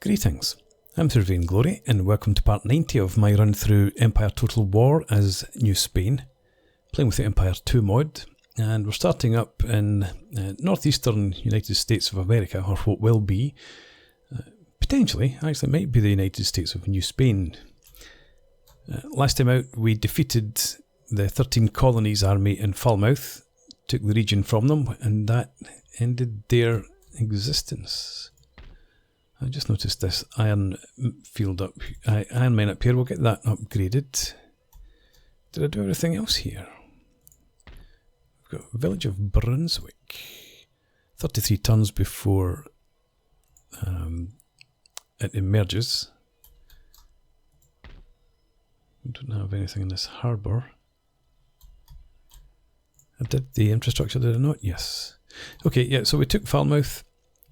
Greetings, I'm Through Vain Glory and welcome to part 90 of my run through Empire Total War as New Spain, playing with the Empire 2 mod, and we're starting up in northeastern United States of America, or what will be, potentially, actually might be the United States of New Spain. Last time out we defeated the 13 Colonies army in Falmouth, took the region from them, and that ended their existence. I just noticed this iron field iron mine up here. We'll get that upgraded. Did I do everything else here? We've got village of Brunswick. 33 tons before it emerges. We don't have anything in this harbour. I did the infrastructure, did I not? Yes. Okay, yeah, so we took Falmouth.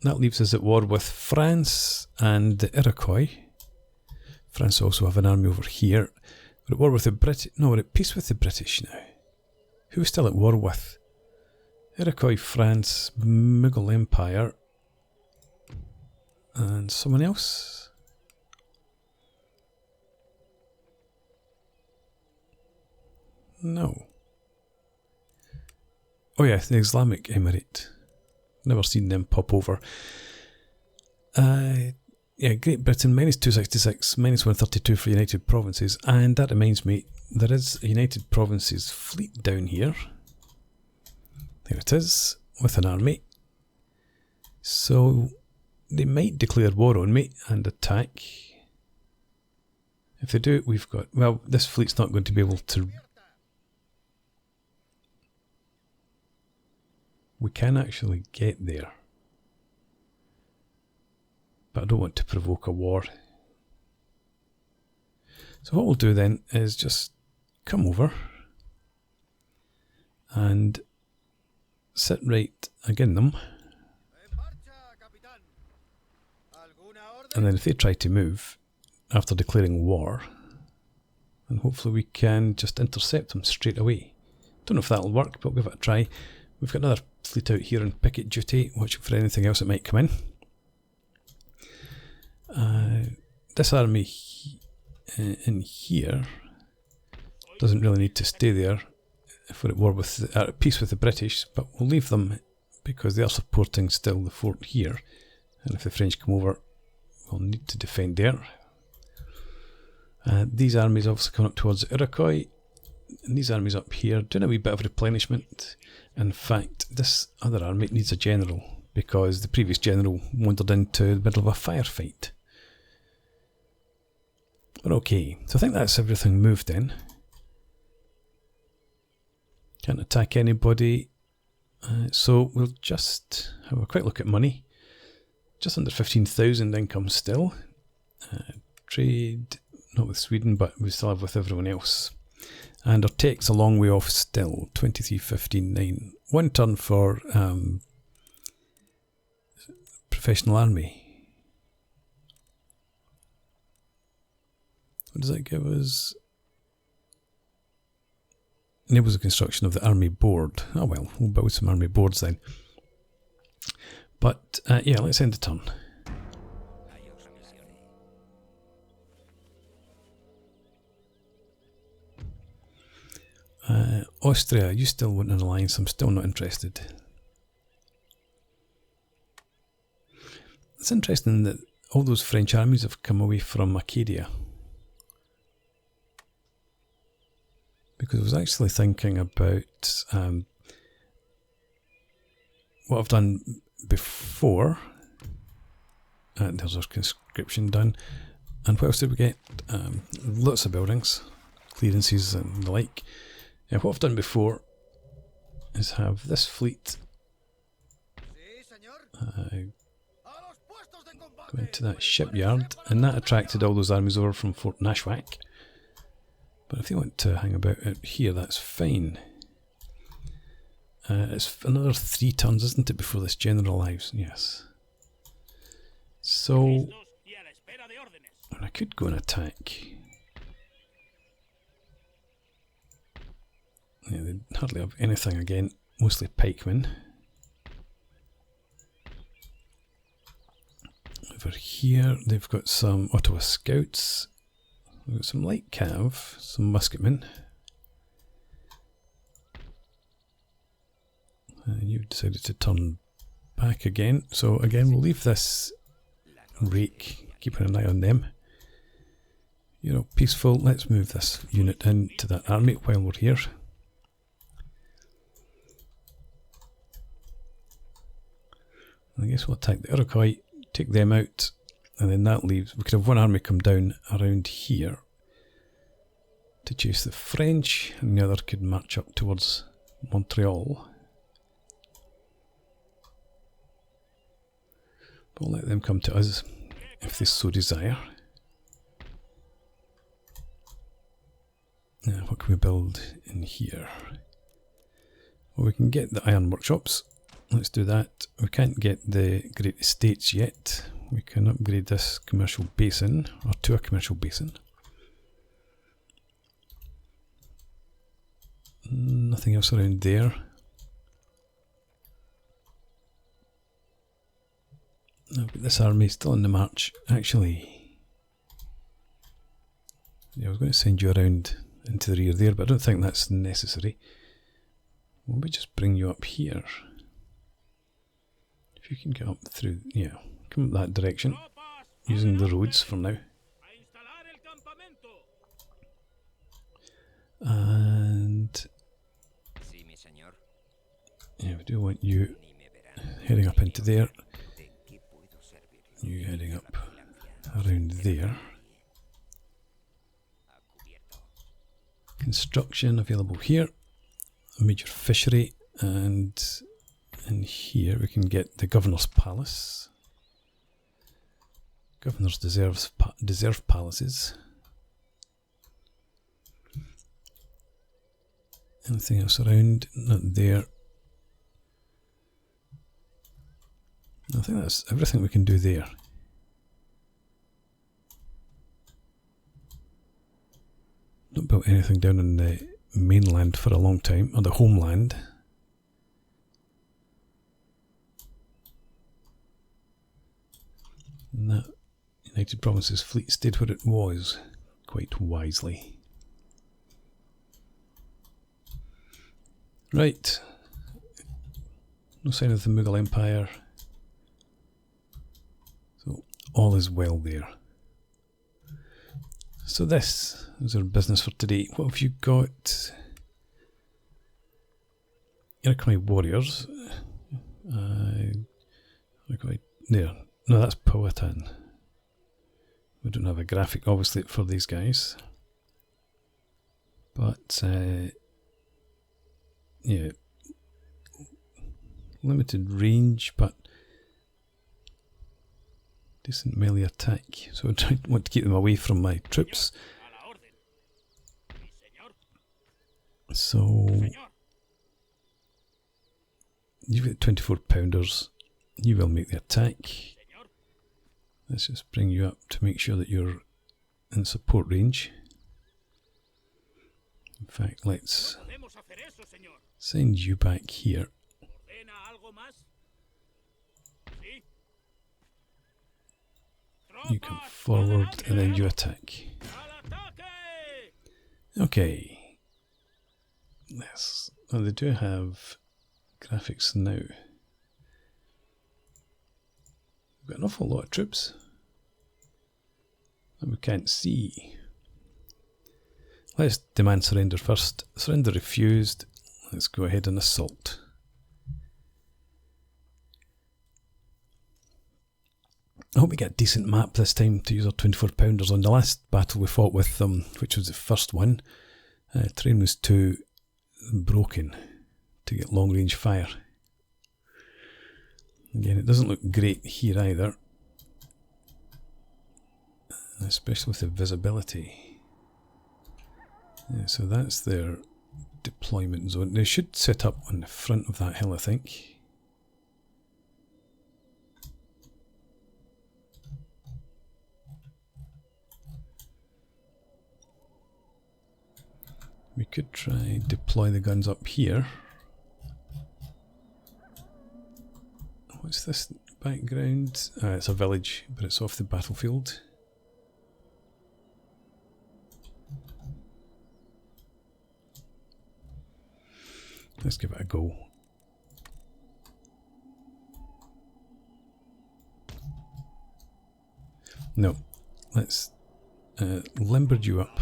That leaves us at war with France and the Iroquois. France also have an army over here. We're at war with the British. No, we're at peace with the British now. Who are we still at war with? Iroquois, France, Mughal Empire, and someone else. No. Oh yeah, the Islamic Emirate. Never seen them pop over. Yeah, Great Britain, minus 266, minus 132 for United Provinces. And that reminds me, there is a United Provinces fleet down here. There it is, with an army. So, they might declare war on me and attack. If they do, we've got... Well, this fleet's not going to be able to... We can actually get there. But I don't want to provoke a war. So what we'll do then is just come over and sit right again them. And then if they try to move after declaring war, then hopefully we can just intercept them straight away. Don't know if that'll work, but we'll give it a try. We've got another fleet out here on picket duty, watching for anything else that might come in. This army in here doesn't really need to stay there if we're at war with, at peace with the British, but we'll leave them because they are supporting still the fort here. And if the French come over, we'll need to defend there. These armies obviously coming up towards the Iroquois. And these armies up here doing a wee bit of replenishment. In fact, this other army needs a general because the previous general wandered into the middle of a firefight. But okay, so I think that's everything moved in. Can't attack anybody. So we'll just have a quick look at money. Just under 15,000 income still. Trade, not with Sweden, but we still have with everyone else. And our tech's a long way off still, 23.59. 1 turn for professional army. What does that give us? Enables the construction of the army board. Oh well, we'll build some army boards then. But yeah, let's end the turn. Austria, you still want an alliance, I'm still not interested. It's interesting that all those French armies have come away from Acadia. Because I was actually thinking about what I've done before. And there's our conscription done. And what else did we get? Lots of buildings, clearances and the like. Yeah, what I've done before is have this fleet go into that shipyard, and that attracted all those armies over from Fort Nashwack. But if they want to hang about out here, that's fine. It's another 3 tons, isn't it, before this general arrives? Yes. So, and I could go and attack. Yeah, they hardly have anything again, mostly pikemen. over here. They've got some Ottawa Scouts. We've got some light cav, some musketmen. And you've decided to turn back again. So again, we'll leave this rake, keeping an eye on them. You know, peaceful. Let's move this unit into that army while we're here. I guess we'll attack the Iroquois, take them out, and then that leaves. We could have one army come down around here to chase the French, and the other could march up towards Montreal. We'll let them come to us if they so desire. Now, what can we build in here? Well, we can get the iron workshops. Let's do that. We can't get the great estates yet. We can upgrade this commercial basin, or to a commercial basin. Nothing else around there. No, but this army is still on the march. Actually, yeah, I was going to send you around into the rear there, but I don't think that's necessary. Why don't we just bring you up here? If you can get up through, yeah, come up that direction, using the roads for now. And yeah, we do want you heading up into there. You heading up around there. Construction available here. A major fishery, and in here we can get the Governor's Palace. Governor's deserve palaces. Anything else around? Not there. I think that's everything we can do there. Not built anything down on the mainland for a long time, or the homeland. And that United Provinces fleet stayed where it was, quite wisely. Right. No sign of the Mughal Empire. So all is well there. So this is our business for today. What have you got? Iroquois warriors. Iroquois there. No, that's Powhatan. We don't have a graphic, obviously, for these guys. But, yeah. Limited range, but decent melee attack. So I want to keep them away from my troops. So, you've got 24 pounders. You will make the attack. Let's just bring you up to make sure that you're in support range. In fact, let's send you back here. You come forward and then you attack. Okay. Yes. Well, they do have graphics now. We've got an awful lot of troops that we can't see. Let's demand surrender first. Surrender refused. Let's go ahead and assault. I hope we get a decent map this time to use our 24 pounders. On the last battle we fought with them, which was the first one, terrain was too broken to get long range fire. Again, it doesn't look great here either, especially with the visibility. Yeah, so that's their deployment zone. They should set up on the front of that hill, I think. We could try deploy the guns up here. What's this background. It's a village, but it's off the battlefield. Let's give it a go. No, let's limber you up.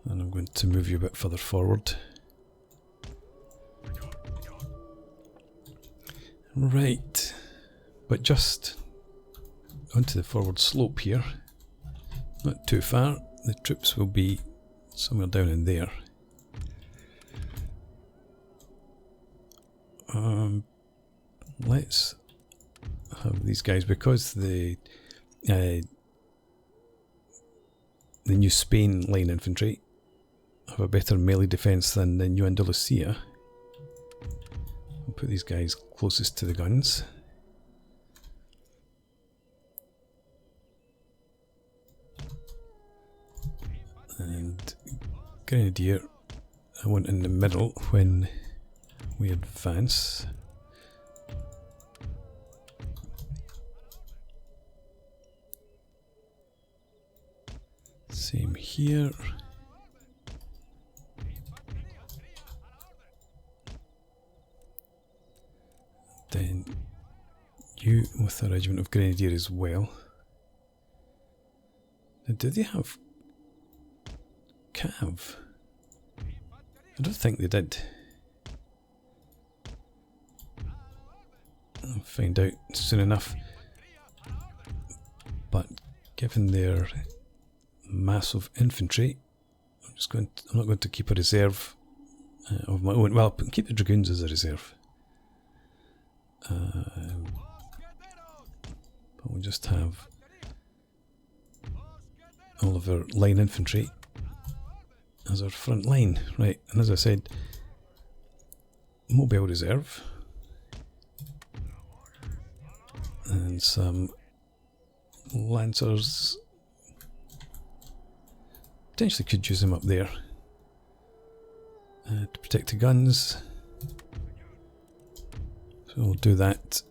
And I'm going to move you a bit further forward. Right, but just onto the forward slope here. Not too far. The troops will be somewhere down in there. Let's have these guys, because the New Spain line infantry have a better melee defence than the New Andalusia. I'll put these guys closest to the guns. And Grenadier I want in the middle when we advance. Same here. Then you with a regiment of Grenadier as well. Now, do they have cav? I don't think they did. I'll find out soon enough. But given their massive infantry, I'm not going to keep a reserve of my own. Well, I'll keep the dragoons as a reserve. But we'll just have all of our line infantry as our front line. Right, and as I said, mobile reserve. And some lancers. Potentially could use them up there to protect the guns. So we'll do that.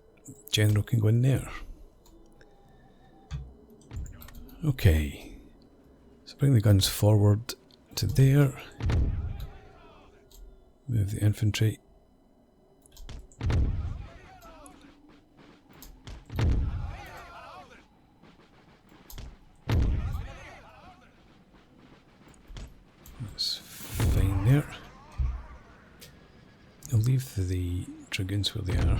General can go in there. Okay. So bring the guns forward to there. Move the infantry. That's fine there. I'll leave the dragoons where they are,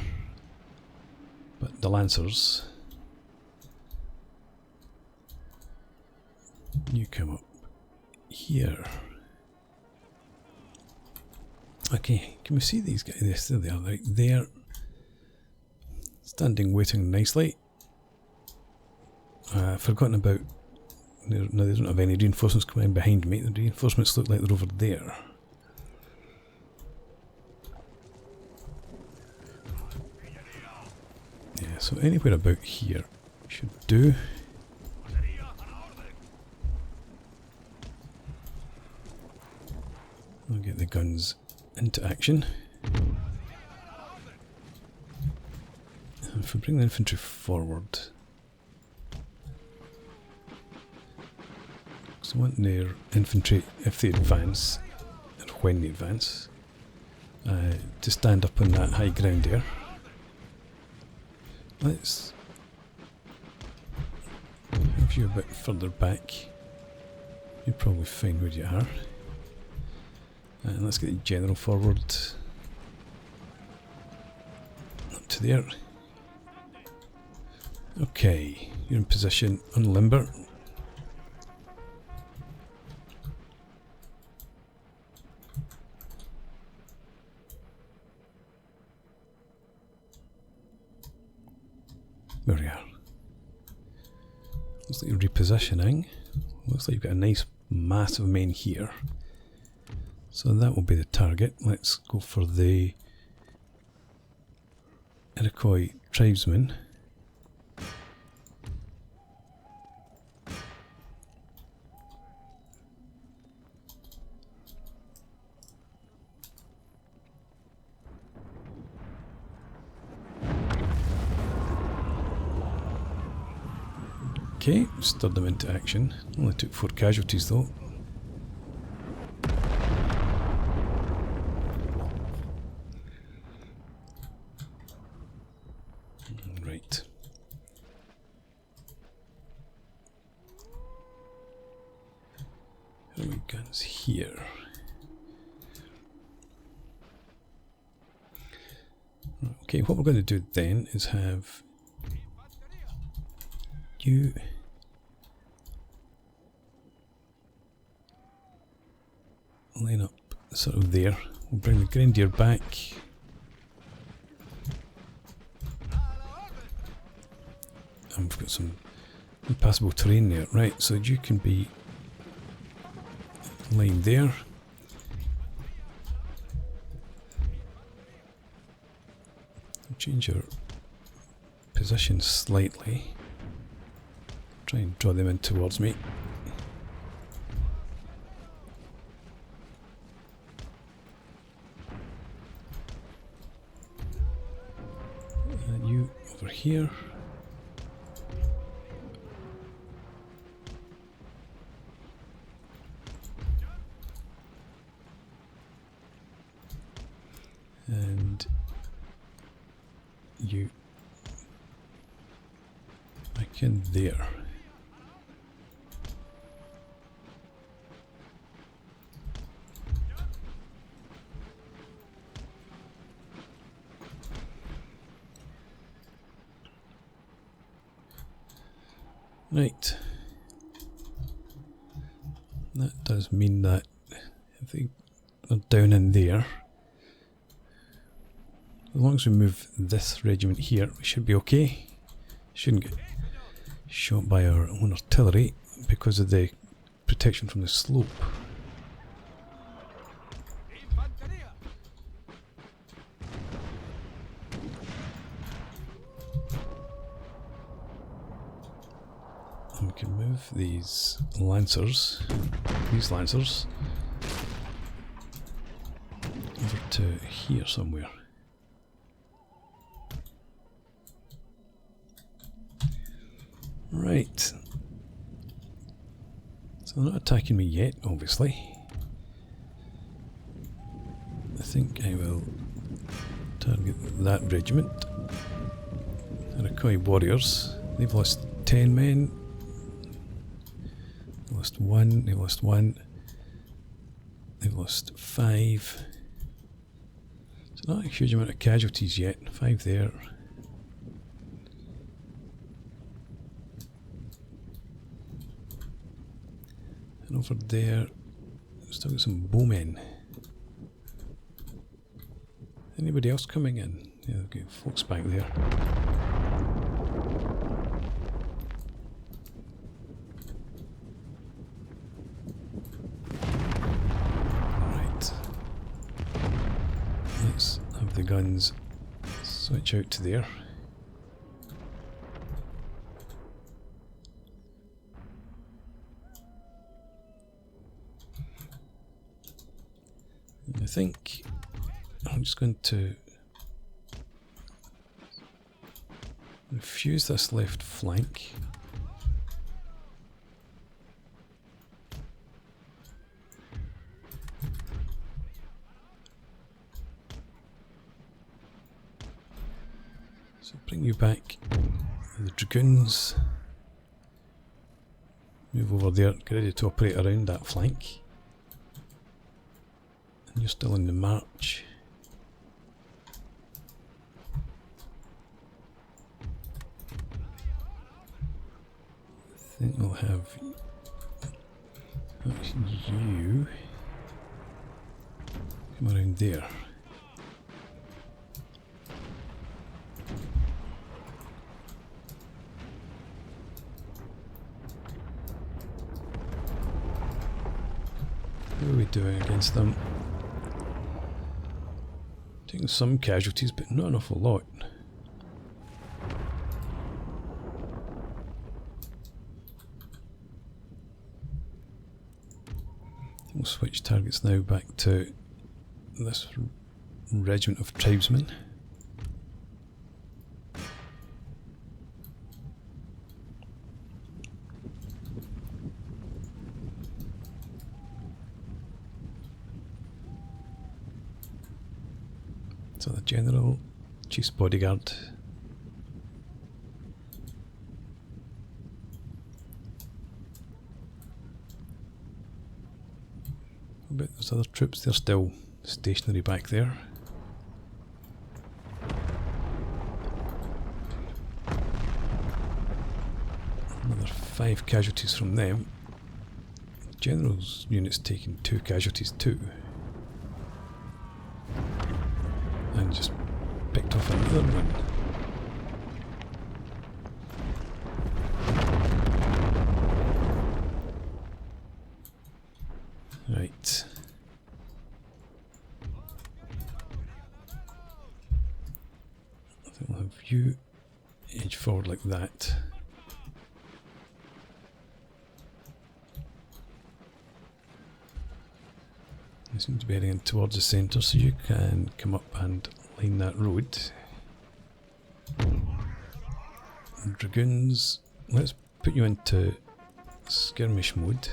but the lancers, you come up here. Okay, can we see these guys? Yes, there they are, right there, standing waiting nicely. Forgotten about. No, they don't have any reinforcements coming behind me. The reinforcements look like they're over there. Yeah, so anywhere about here should do. I'll get the guns into action. And if we bring the infantry forward, so I want their infantry, if they advance, and when they advance, to stand up on that high ground there. Let's move you a bit further back. You'll probably find where you are. And let's get the general forward. Up to there. Okay, you're in position on limber. There we are. Looks like you're repositioning. Looks like you've got a nice mass of men here. So that will be the target. Let's go for the Iroquois tribesmen. Okay, stirred them into action. Only took 4 casualties though. Right. How many guns here? Okay, what we're going to do then is have you line up sort of there. We'll bring the grenadier back. And we've got some impassable terrain there. Right, so you can be lined there. Change your position slightly. Try and draw them in towards me. And you over here. And you back in there. Right. That does mean that if they are down in there, as long as we move this regiment here, we should be okay. Shouldn't get shot by our own artillery because of the protection from the slope. And we can move these lancers over to here somewhere. Right. So they're not attacking me yet, obviously. I think I will target that regiment. Iroquois warriors. They've lost 10 men. They lost 1, they lost 1. They've lost 5. So not a huge amount of casualties yet. 5 there. And over there, still got some bowmen. Anybody else coming in? Yeah, we've got folks back there. Right. Let's have the guns switch out to there. I think I'm just going to refuse this left flank. So bring you back, the dragoons. Move over there, get ready to operate around that flank. And you're still in the march. I think we'll have you come around there. How are we doing against them? Taking some casualties, but not an awful lot. We'll switch targets now back to this regiment of tribesmen. So the general, chief's bodyguard. What about those other troops? They're still stationary back there. Another 5 casualties from them. General's unit's taking 2 casualties too. And just picked off another one. Right. I think we'll have you edge forward like that. You seem to be heading in towards the centre, so you can come up and line that road. And dragoons, let's put you into skirmish mode.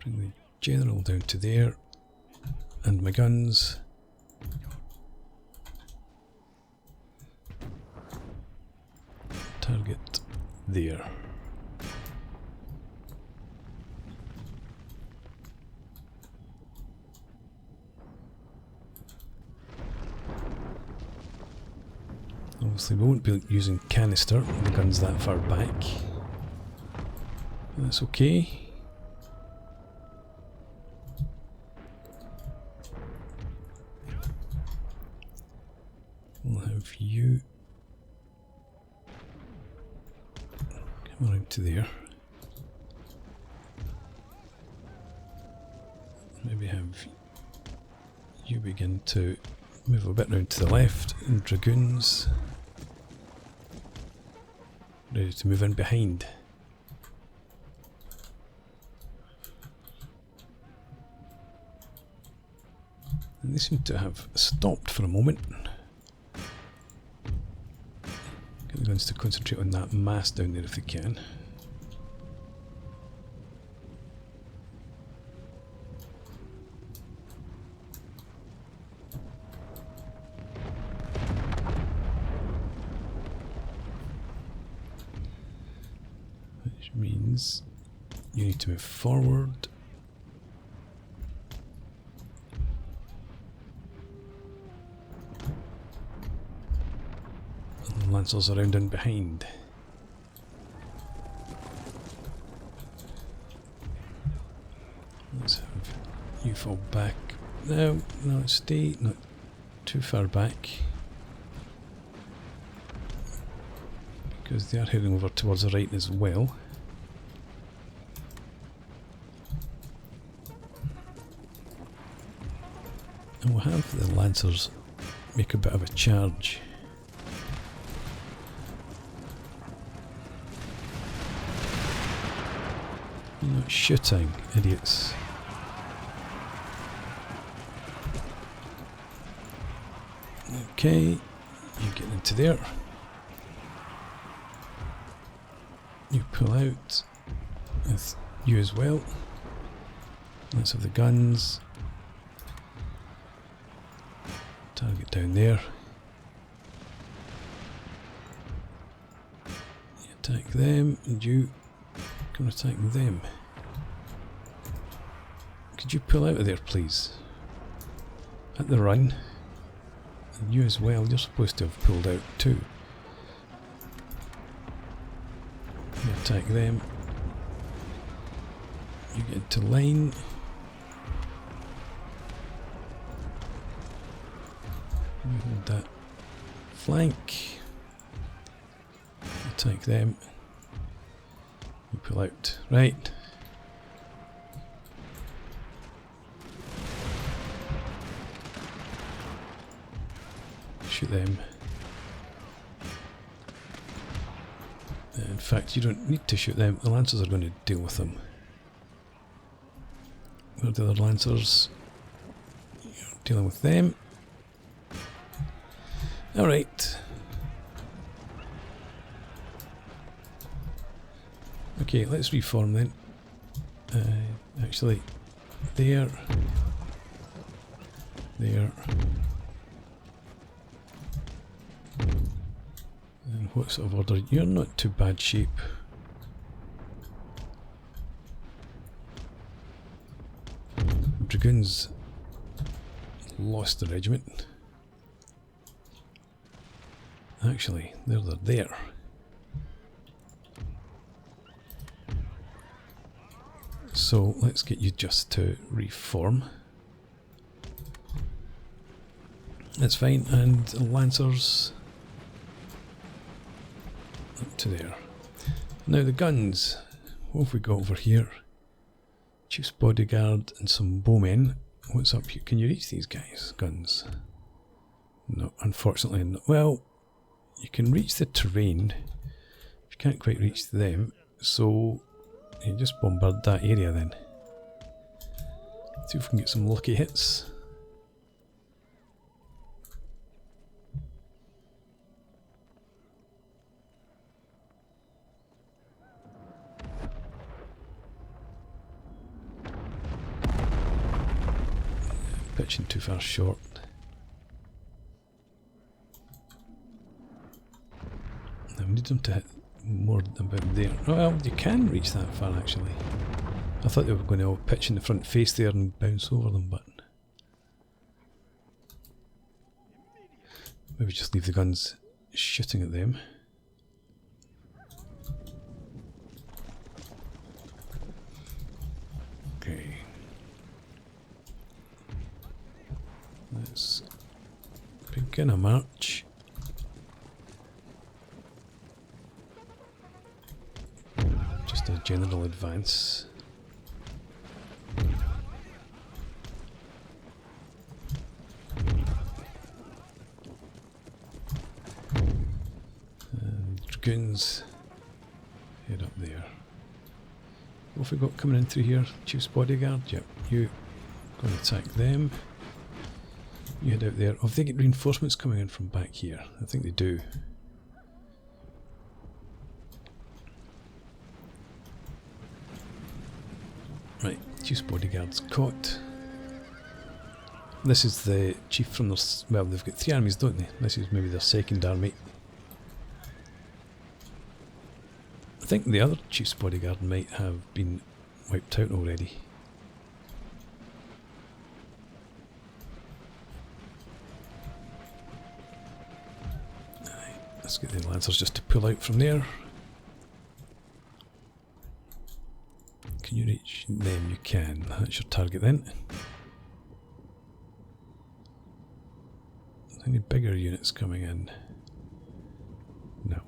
Bring the general down to there, and my guns. Target there. Obviously we won't be using canister when the gun's that far back. That's okay. We'll have you come around to there. Maybe have you begin to move a bit round to the left, and dragoons ready to move in behind. And they seem to have stopped for a moment. Get the guns to concentrate on that mass down there if they can. Means you need to move forward. And the lancers around and behind. Let's have you fall back. No, stay not too far back. Because they are heading over towards the right as well. And we'll have the lancers make a bit of a charge. You're not shooting, idiots. Okay, you get into there. You pull out. With you as well. Let's have the guns. Target down there. You attack them, and you can attack them. Could you pull out of there, please? At the run. And you as well, you're supposed to have pulled out too. You attack them. You get into line. You hold that flank. Attack them. You pull out. Right. Shoot them. In fact, you don't need to shoot them. The lancers are going to deal with them. Where are the other lancers? You're dealing with them. Alright. Okay, let's reform then. Actually, there. there. And what sort of order? You're not too bad shape. Dragoons lost the regiment. Actually, they're there. So let's get you just to reform. That's fine, and Lancers up to there. Now the guns, what have we got over here? Chief's bodyguard and some bowmen. What's up here? Can you reach these guys? Guns? No, unfortunately not. Well, you can reach the terrain. You can't quite reach them, so you just bombard that area then. See if we can get some lucky hits. Pitching too far short. I need them to hit more about there. Oh, well, you can reach that far actually. I thought they were going to all pitch in the front face there and bounce over them, but maybe just leave the guns shooting at them. Okay. Let's begin a march. Just a general advance. And dragoons head up there. What have we got coming in through here? Chief's bodyguard? Yep, you go and attack them. You head out there. Oh, if they get reinforcements coming in from back here, I think they do. Right, Chief's bodyguard's caught. This is the chief from their... well, they've got 3 armies, don't they? This is maybe their 2nd army. I think the other chief's bodyguard might have been wiped out already. Let's get the Lancers just to pull out from there. Can you reach them? You can. That's your target then. Any bigger units coming in? No.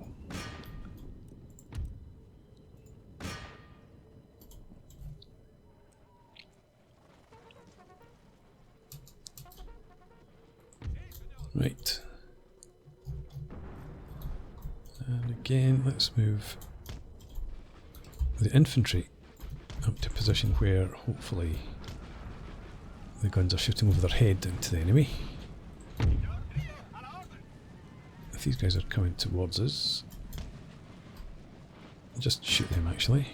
Right. And again, let's move the infantry up to a position where hopefully the guns are shooting over their head into the enemy. If these guys are coming towards us, just shoot them actually.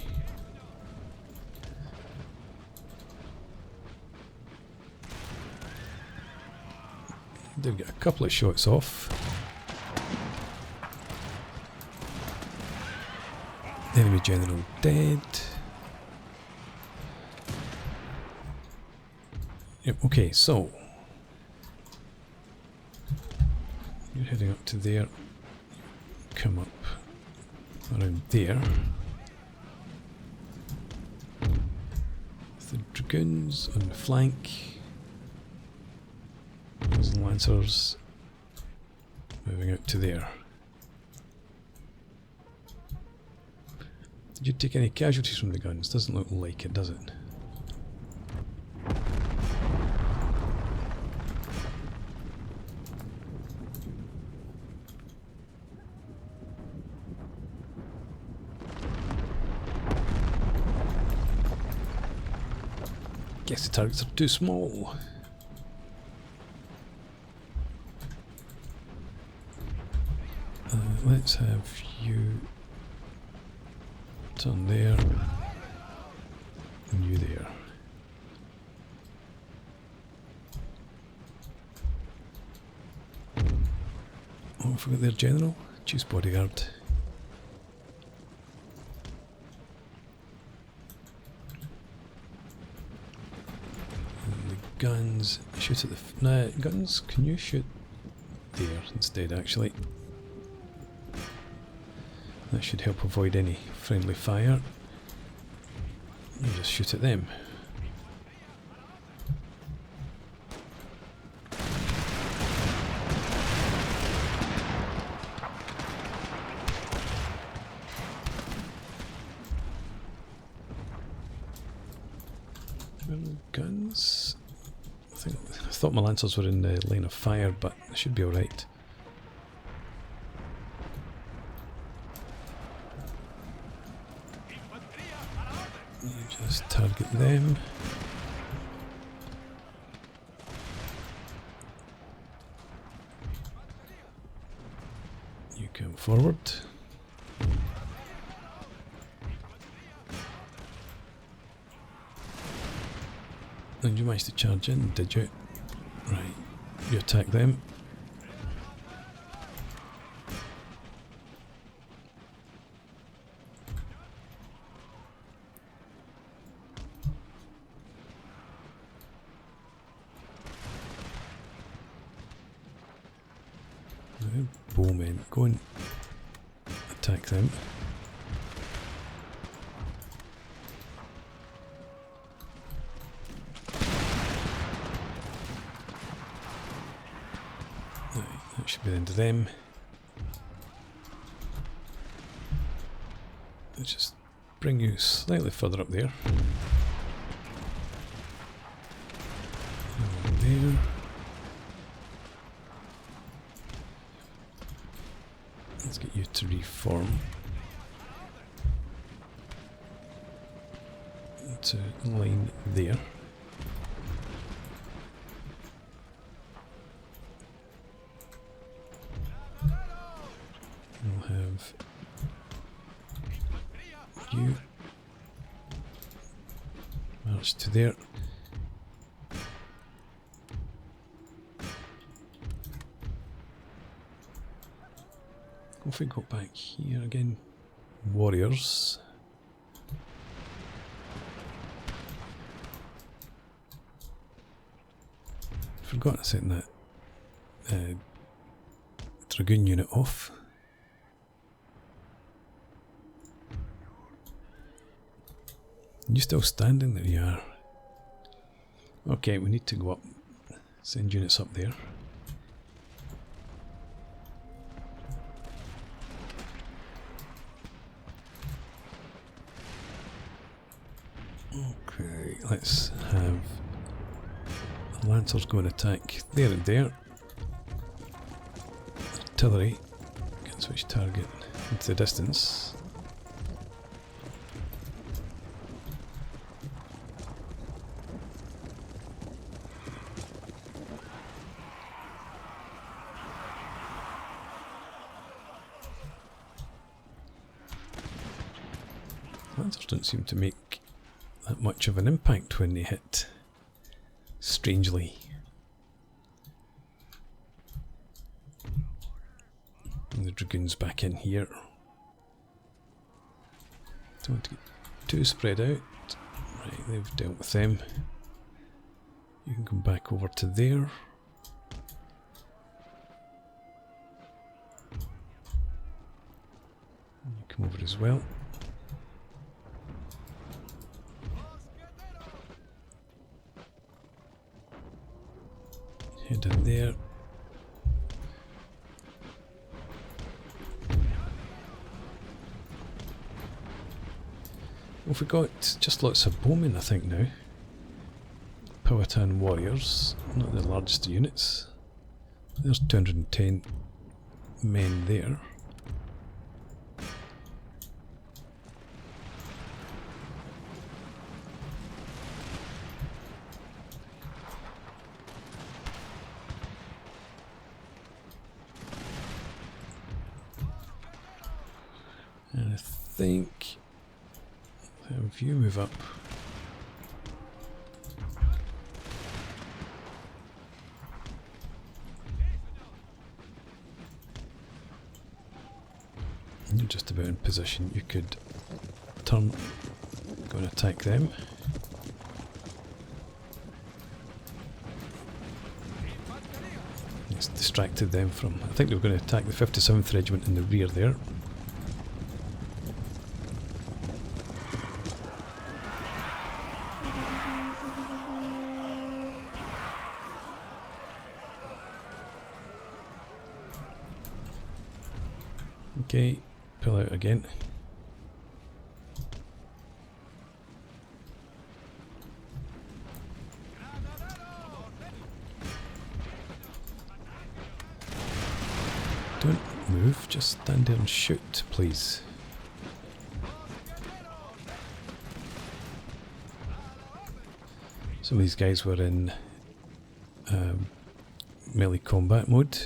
They've got a couple of shots off. Enemy general dead. Yep, okay, so you're heading up to there. Come up around there. The dragoons on the flank. There's the Lancers moving out to there. Did you take any casualties from the guns? Doesn't look like it, does it? Guess the targets are too small. Let's have you turn there and you there. Oh, I forgot their general. Choose bodyguard. And the guns. Shoot at the... Nah, guns, can you shoot there instead, actually? That should help avoid any friendly fire. You just shoot at them. Guns. I thought my lancers were in the line of fire, but they should be alright. Just target them. You come forward. And you managed to charge in, did you? Right. You attack them. Bowmen, go and attack them. Right, that should be the end of them. Let's just bring you slightly further up there. There. Let's get you to reform to line there. We'll have you march to there. If we go back here again, warriors. Forgot to set that dragoon unit off. You still standing? There you are. Okay, we need to go up. Send units up there. Okay, let's have the lancers go and attack there and there. Artillery can switch target into the distance. Lancers don't seem to make that much of an impact when they hit, strangely. And the dragoons back in here. Don't want to get too spread out. Right, they've dealt with them. You can come back over to there. You come over as well. Head in there. Well, we got just lots of bowmen, I think, now. Powhatan warriors, not the largest units. There's 210 men there. And I think if you move up, You're just about in position. You could turn, go and attack them. It's distracted them from... I think they were going to attack the 57th Regiment in the rear there. Okay, pull out again. Don't move, just stand there and shoot, please. Some of these guys were in melee combat mode.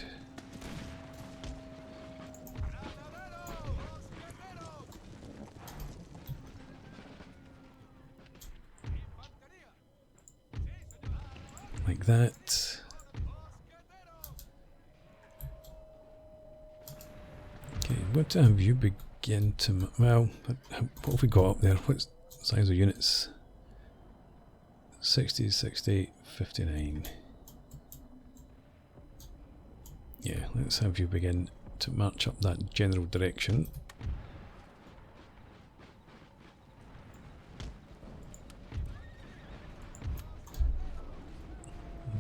Like that. Okay, what have you begin to... Well, what have we got up there? What size of units? 60, 60, 59. Yeah, let's have you begin to march up that general direction.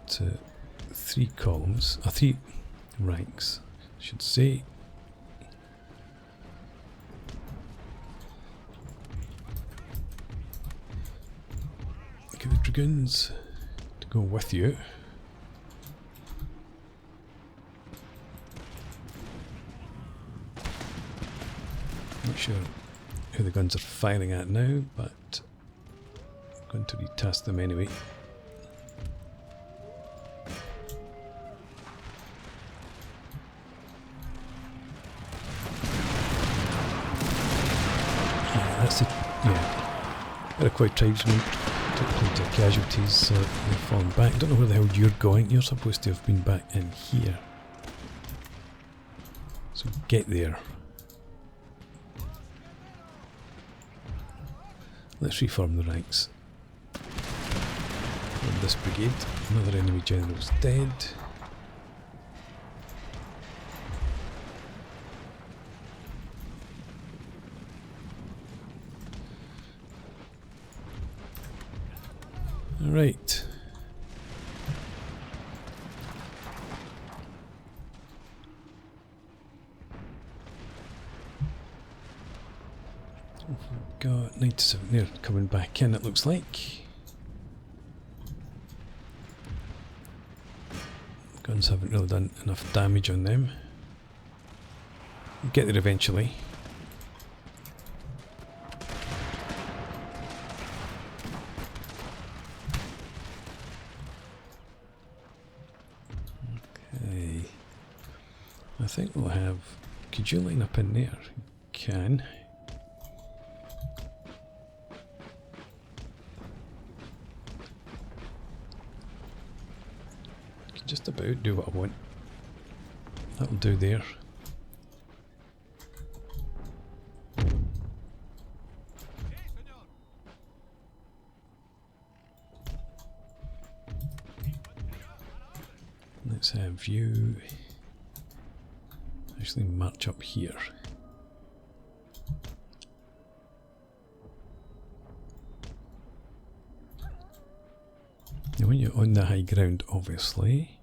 To 3 columns, 3 ranks, I should say. Get the dragoons to go with you. Not sure who the guns are firing at now, but I'm going to retask them anyway. That's the, yeah, Iroquois tribesmen took plenty of casualties, so they've fallen back. I don't know where the hell you're going. You're supposed to have been back in here. So get there. Let's reform the ranks. From this brigade, another enemy general's dead. Right. We've got 97 there coming back in, it looks like. Guns haven't really done enough damage on them. We'll get there eventually. I think we'll have... Could you line up in there? You can. Can just about do what I want. That'll do there. Let's have you... actually march up here. Now when you're on the high ground, obviously,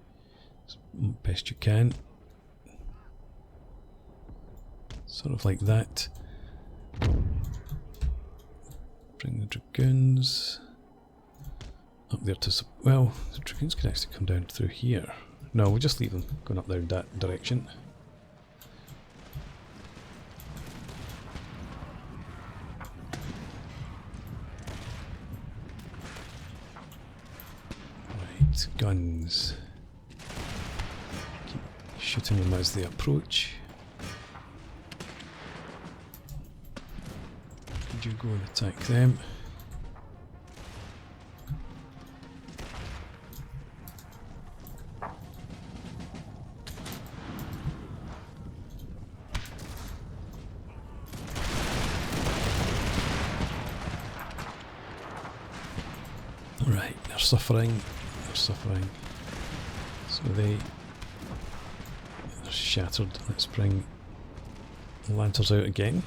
as best you can, sort of like that. Bring the dragoons up there to... well, the dragoons can actually come down through here. No, we'll just leave them going up there in that direction. Guns. Keep shooting them as they approach. Could you go and attack them? suffering. They're suffering. So they're shattered. Let's bring the Lancers out again.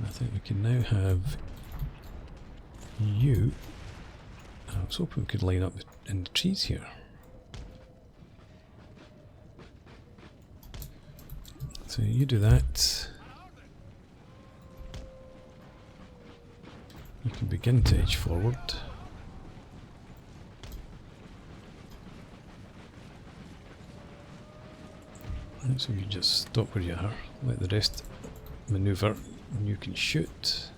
I think we can now have you. I was hoping we could line up in the trees here. So you do that. You can begin to edge forward. And so you just stop where you are, let the rest manoeuvre, and you can shoot.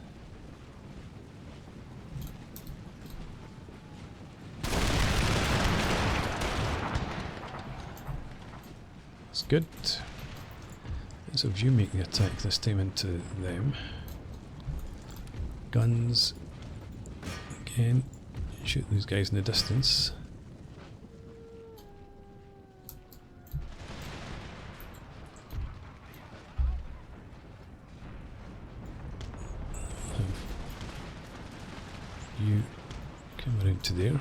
That's good. So if you make the attack this time into them. Guns. Again. Shoot these guys in the distance. You come around to there.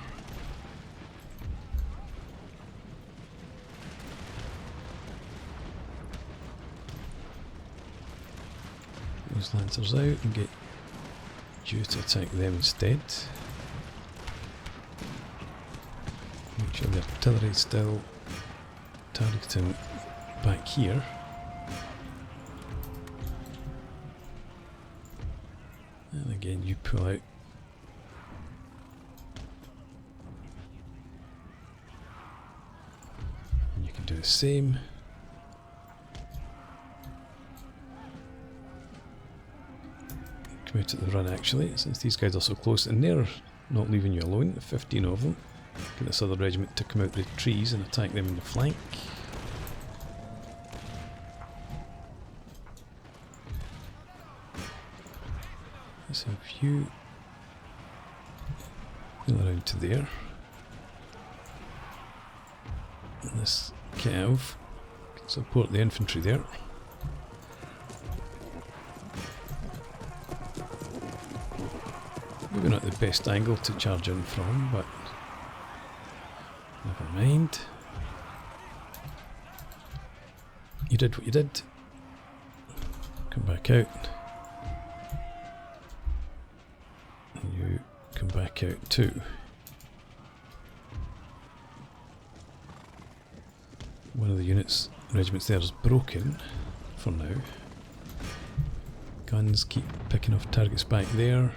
Those Lancers out and get you to attack them instead. Make sure the artillery is still targeting back here. And again you pull out. And you can do the same. Out at the run actually, since these guys are so close, and they're not leaving you alone. 15 of them. Get this other regiment to come out of the trees and attack them in the flank. So if you go around to there, and this cav can support the infantry there. Maybe not the best angle to charge in from, but never mind. You did what you did. Come back out. And you come back out too. One of the regiments there is broken for now. Guns keep picking off targets back there.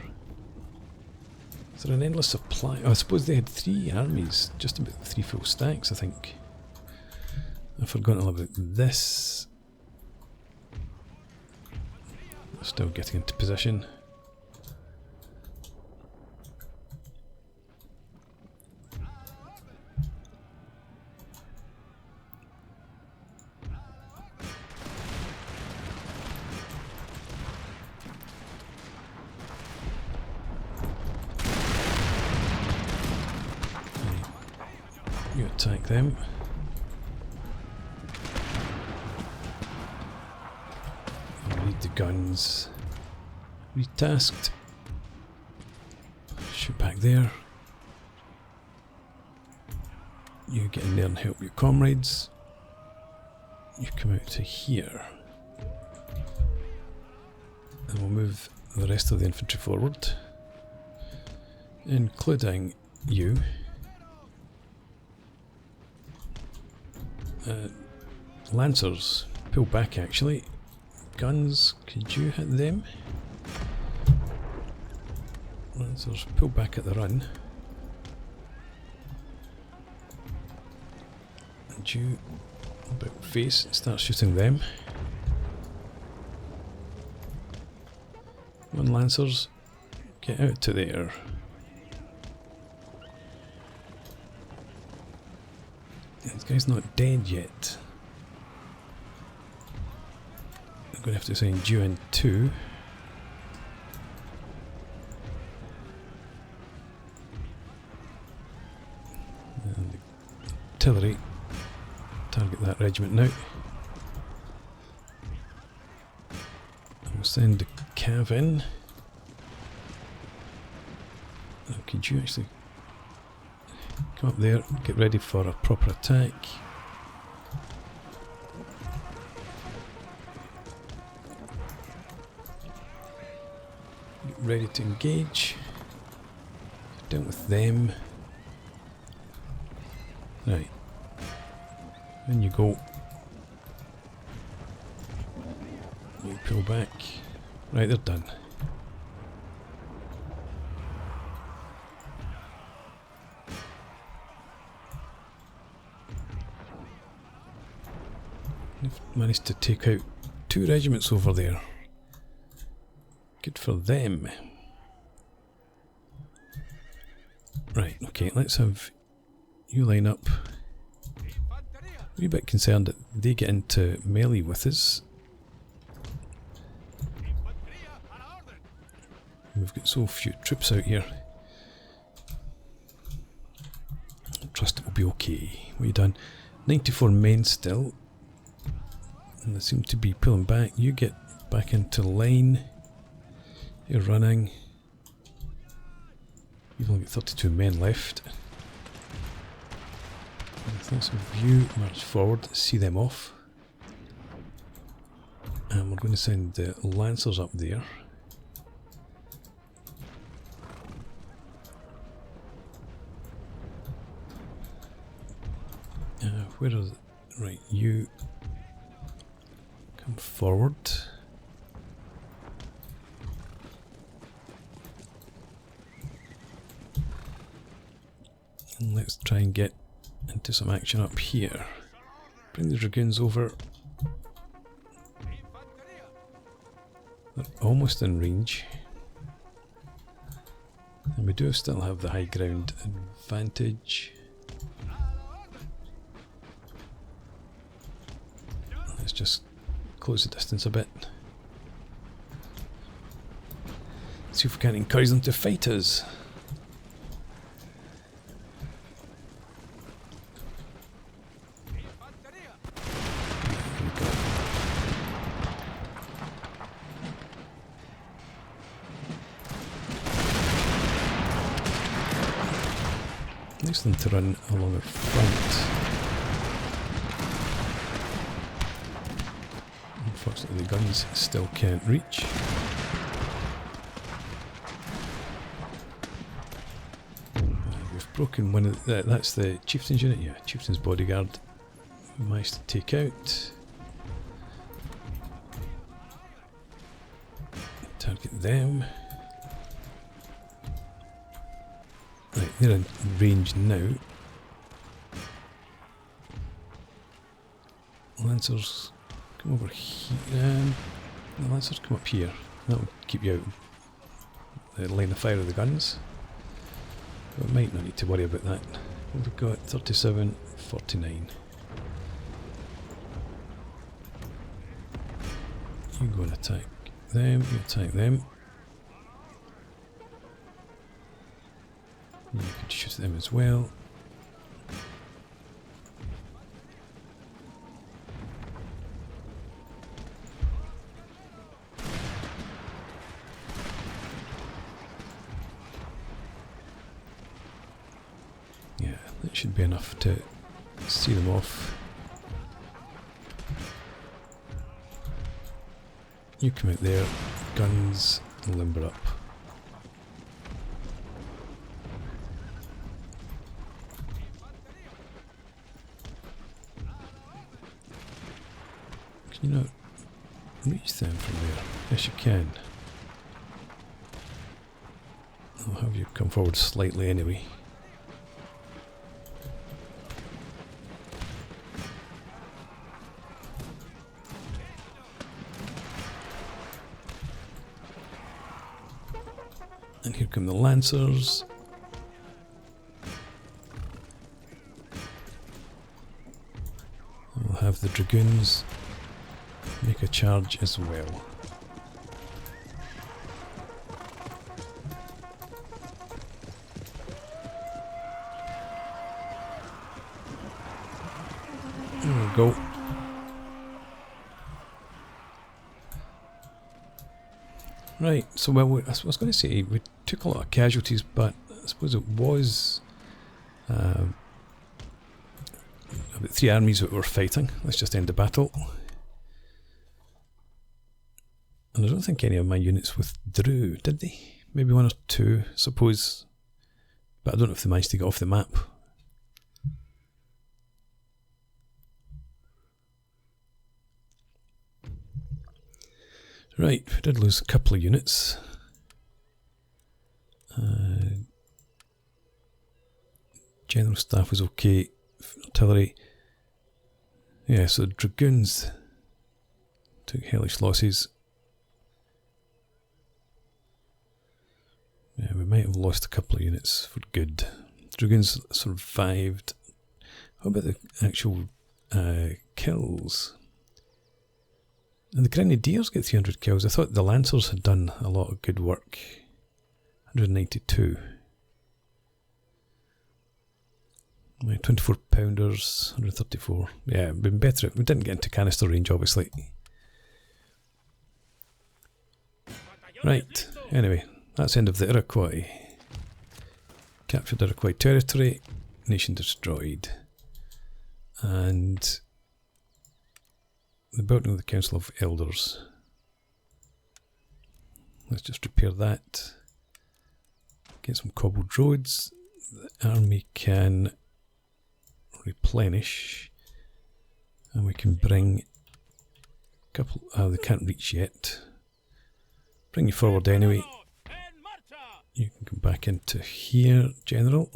Is there an endless supply? Oh, I suppose they had 3 armies, just about 3 full stacks, I think. I've forgotten all about this. They're still getting into position. You attack them. We need the guns. Retasked. Shoot back there. You get in there and help your comrades. You come out to here. And we'll move the rest of the infantry forward, including you. Lancers, pull back actually. Guns, could you hit them? Lancers, pull back at the run. And you, about face, start shooting them. One Lancers, get out to there. This guy's not dead yet. I'm going to have to send you in too. And the artillery, target that regiment now. And we'll send the cav in. could you actually come up there, get ready for a proper attack. Get ready to engage. Down with them. Right. In you go. You pull back. Right, they're done. They've managed to take out 2 regiments over there. Good for them. Right, okay, let's have you line up. A wee bit concerned that they get into melee with us. We've got so few troops out here. I trust it will be okay. What have you done? 94 men still. And they seem to be pulling back. You get back into line. You're running. You've only got 32 men left. Thanks of you. March forward. See them off. And we're going to send the Lancers up there. Where is it? Right, you come forward. And let's try and get into some action up here. Bring the dragoons over. They're almost in range. And we do still have the high ground advantage. Let's just close the distance a bit. See if we can encourage them to fight us. Nice them to run along the front. Unfortunately, the guns still can't reach. We've broken one of the, that's the chieftain's unit, yeah, chieftain's bodyguard. We managed to take out. Target them. Right, they're in range now. Lancers, come over here. The Lancers come up here. That will keep you out the line of fire of the guns. But we might not need to worry about that. We've got 37, 49. You go and attack them, you attack them. You could shoot at them as well. Yeah, that should be enough to see them off. You come out there, guns, limber up. Can you not reach them from there? Yes, you can. I'll have you come forward slightly anyway. And here come the Lancers. We'll have the Dragoons make a charge as well. There we go. Right, so well, I was going to say we took a lot of casualties, but suppose it was about 3 armies that were fighting. Let's just end the battle. And I don't think any of my units withdrew, did they? Maybe 1 or 2, I suppose. But I don't know if they managed to get off the map. Right, we did lose a couple of units. General staff was okay. Artillery. Yeah, so the dragoons took hellish losses. Yeah, we might have lost a couple of units for good. Dragoons survived. How about the actual kills? And the Grenadiers get 300 kills. I thought the Lancers had done a lot of good work. 192. My 24 pounders, 134. Yeah, it'd been better. We didn't get into canister range, obviously. Right, anyway, that's the end of the Iroquois. Captured Iroquois territory, nation destroyed. And the building of the Council of Elders. Let's just repair that. Get some cobbled roads. The army can replenish. And we can bring a couple. They can't reach yet. Bring you forward anyway. You can come back into here, General.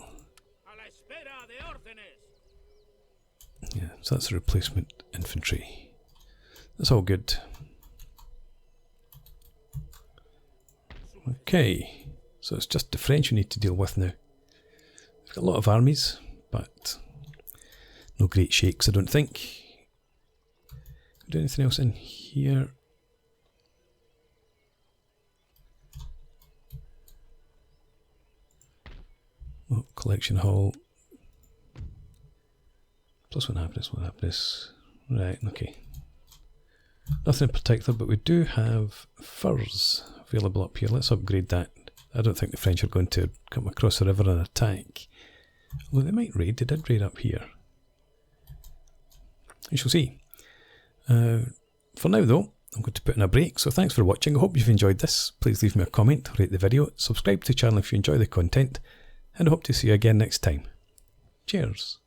Yeah, so that's a replacement infantry. That's all good. Okay, so it's just the French we need to deal with now. We've got a lot of armies, but no great shakes, I don't think. Can we do anything else in here? Oh, collection hall. +1 happiness, Right, okay. Nothing in particular, but we do have furs available up here. Let's upgrade that. I don't think the French are going to come across the river and attack. Although they might raid. They did raid up here. We shall see. For now though, I'm going to put in a break. So thanks for watching. I hope you've enjoyed this. Please leave me a comment, rate the video, subscribe to the channel if you enjoy the content, and I hope to see you again next time. Cheers.